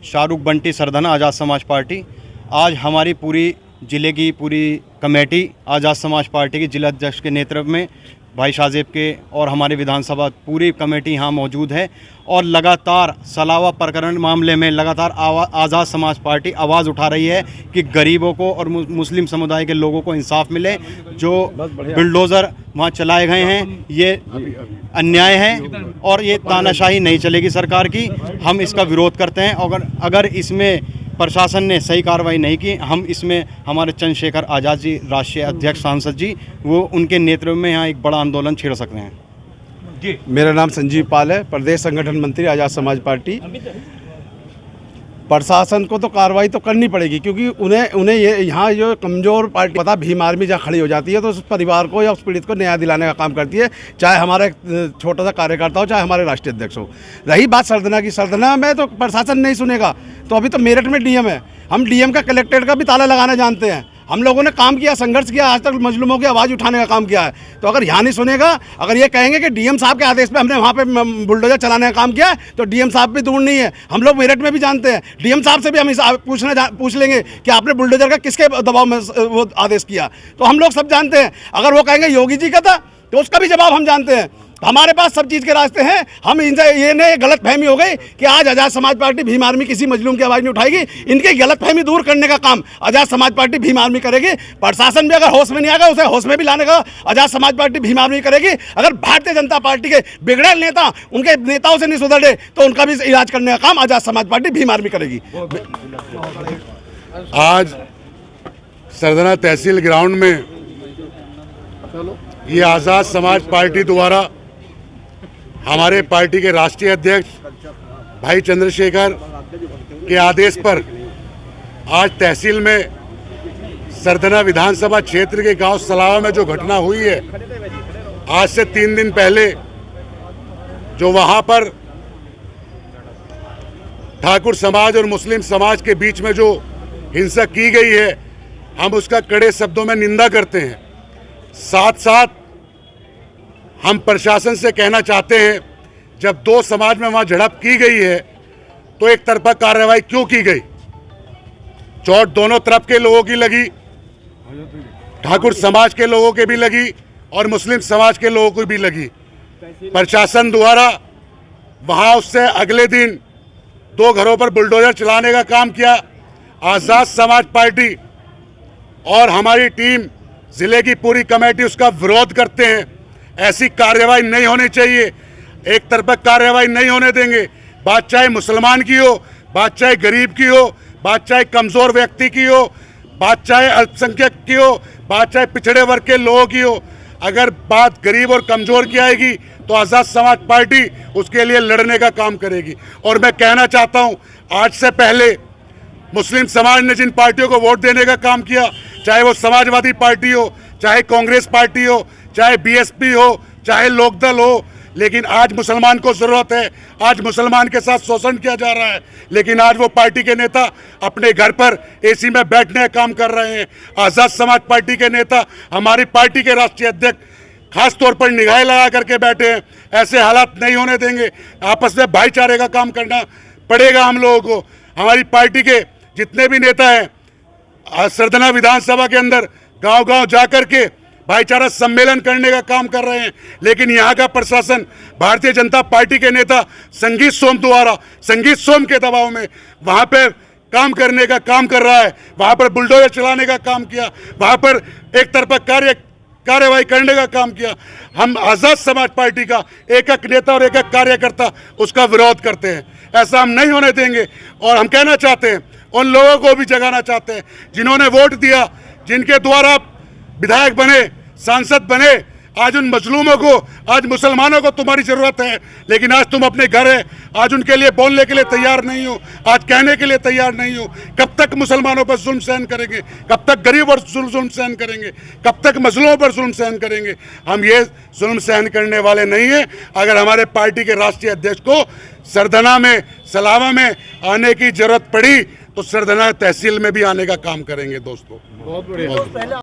शाहरुख बंटी सरदाना आज़ाद समाज पार्टी। आज हमारी पूरी ज़िले की पूरी कमेटी आज़ाद समाज पार्टी के जिला अध्यक्ष के नेतृत्व में भाई शाहजेब के और हमारे विधानसभा पूरी कमेटी यहाँ मौजूद है और लगातार सलावा प्रकरण मामले में लगातार आज़ाद समाज पार्टी आवाज़ उठा रही है कि गरीबों को और मुस्लिम समुदाय के लोगों को इंसाफ मिले। जो बुलडोज़र वहाँ चलाए गए हैं ये अन्याय है और ये तानाशाही नहीं चलेगी सरकार की। हम इसका विरोध करते हैं और अगर इसमें प्रशासन ने सही कार्रवाई नहीं की, हम इसमें हमारे चंद्रशेखर आज़ाद जी राष्ट्रीय अध्यक्ष सांसद जी वो उनके नेतृत्व में यहाँ एक बड़ा आंदोलन छेड़ सकते हैं। जी, मेरा नाम संजीव पाल है, प्रदेश संगठन मंत्री आज़ाद समाज पार्टी। प्रशासन को तो कार्रवाई तो करनी पड़ेगी क्योंकि उन्हें ये यहाँ जो कमज़ोर पार्टी पता भीम आर्मी जहाँ खड़ी हो जाती है तो उस परिवार को या उस पीड़ित को न्याय दिलाने का काम करती है, चाहे हमारा एक छोटा सा कार्यकर्ता हो चाहे हमारे राष्ट्रीय अध्यक्ष हो। रही बात सरदना की, सरदना में तो प्रशासन नहीं सुनेगा। तो अभी तो मेरठ में डीएम है, हम डीएम का कलेक्ट्रेट का भी ताला लगाना जानते हैं। हम लोगों ने काम किया, संघर्ष किया, आज तक मजलूमों की आवाज़ उठाने का काम किया है। तो अगर यहाँ नहीं सुनेगा, अगर ये कहेंगे कि डीएम साहब के आदेश पे हमने वहाँ पे बुलडोजर चलाने का काम किया है, तो डीएम साहब भी दूर नहीं है। हम लोग मेरठ में भी जानते हैं, डीएम साहब से भी हम पूछ लेंगे कि आपने बुलडोजर का किसके दबाव में वो आदेश किया। तो हम लोग सब जानते हैं। अगर वो कहेंगे योगी जी का था तो उसका भी जवाब हम जानते हैं। हमारे पास सब चीज़ के रास्ते हैं। हम इनसे ये नहीं गलतफहमी हो गई कि आज आज़ाद समाज पार्टी भीम आर्मी किसी मजलूम की आवाज़ नहीं उठाएगी। इनकी गलतफहमी दूर करने का काम आज़ाद समाज पार्टी भीम आर्मी करेगी। प्रशासन भी अगर होश में नहीं आएगा उसे होश में भी लाने का आज़ाद समाज पार्टी भीम आर्मी करेगी। अगर भारतीय जनता पार्टी के बिगड़ेल नेता उनके नेताओं से नहीं सुधरे तो उनका भी इलाज करने का काम आज़ाद समाज पार्टी भीम आर्मी करेगी। आज सरदना तहसील ग्राउंड में ये आज़ाद समाज पार्टी द्वारा हमारे पार्टी के राष्ट्रीय अध्यक्ष भाई चंद्रशेखर के आदेश पर आज तहसील में सरदना विधानसभा क्षेत्र के गांव सलावा में जो घटना हुई है, आज से 3 दिन पहले जो वहां पर ठाकुर समाज और मुस्लिम समाज के बीच में जो हिंसा की गई है, हम उसका कड़े शब्दों में निंदा करते हैं। साथ साथ हम प्रशासन से कहना चाहते हैं, जब 2 समाज में वहां झड़प की गई है तो एक तरफा कार्रवाई क्यों की गई? चोट दोनों तरफ के लोगों की लगी, ठाकुर समाज के लोगों के भी लगी और मुस्लिम समाज के लोगों को भी लगी। प्रशासन द्वारा वहां उससे अगले दिन 2 घरों पर बुलडोजर चलाने का काम किया। आज़ाद समाज पार्टी और हमारी टीम जिले की पूरी कमेटी उसका विरोध करते हैं। ऐसी कार्रवाई नहीं होनी चाहिए, एक तरफा कार्रवाई नहीं होने देंगे। बात चाहे मुसलमान की हो, बात चाहे गरीब की हो, बात चाहे कमज़ोर व्यक्ति की हो, बात चाहे अल्पसंख्यक की हो, बात चाहे पिछड़े वर्ग के लोगों की हो। अगर बात गरीब और कमज़ोर की आएगी तो आज़ाद समाज पार्टी उसके लिए लड़ने का काम करेगी। और मैं कहना चाहता हूँ, आज से पहले मुस्लिम समाज ने जिन पार्टियों को वोट देने का काम किया, चाहे वो समाजवादी पार्टी हो, चाहे कांग्रेस पार्टी हो, चाहे बीएसपी हो, चाहे लोकदल हो, लेकिन आज मुसलमान को ज़रूरत है। आज मुसलमान के साथ शोषण किया जा रहा है, लेकिन आज वो पार्टी के नेता अपने घर पर एसी में बैठने का काम कर रहे हैं। आज़ाद समाज पार्टी के नेता, हमारी पार्टी के राष्ट्रीय अध्यक्ष खास तौर पर निगाहें लगा करके बैठे हैं। ऐसे हालात नहीं होने देंगे। आपस में भाईचारे का काम करना पड़ेगा हम लोगों को। हमारी पार्टी के जितने भी नेता हैं सरदना विधानसभा के अंदर गांव-गांव जाकर के भाईचारा सम्मेलन करने का काम कर रहे हैं, लेकिन यहाँ का प्रशासन भारतीय जनता पार्टी के नेता संगीत सोम द्वारा संगीत सोम के दबाव में वहाँ पर काम करने का काम कर रहा है। वहाँ पर बुलडोजर चलाने का काम किया, वहाँ पर एक तरफा कार्यवाही करने का काम किया। हम आज़ाद समाज पार्टी का एक एक नेता और एक एक कार्यकर्ता उसका विरोध करते हैं। ऐसा हम नहीं होने देंगे। और हम कहना चाहते हैं, उन लोगों को भी जगाना चाहते हैं जिन्होंने वोट दिया, जिनके द्वारा विधायक बने, सांसद बने, आज उन मजलूमों को, आज मुसलमानों को तुम्हारी ज़रूरत है, लेकिन आज तुम अपने घर है, आज उनके लिए बोलने के लिए तैयार नहीं हो, आज कहने के लिए तैयार नहीं हो। कब तक मुसलमानों पर जुल्म सहन करेंगे? कब तक गरीब पर जुल्म सहन करेंगे? कब तक मजलूमों पर जुल्म सहन करेंगे? हम ये जुल्म सहन करने वाले नहीं हैं। अगर हमारे पार्टी के राष्ट्रीय अध्यक्ष को सरधना में, सलावा में आने की जरूरत पड़ी तो सरधना तहसील में भी आने का काम करेंगे दोस्तों। बहुत बढ़िया।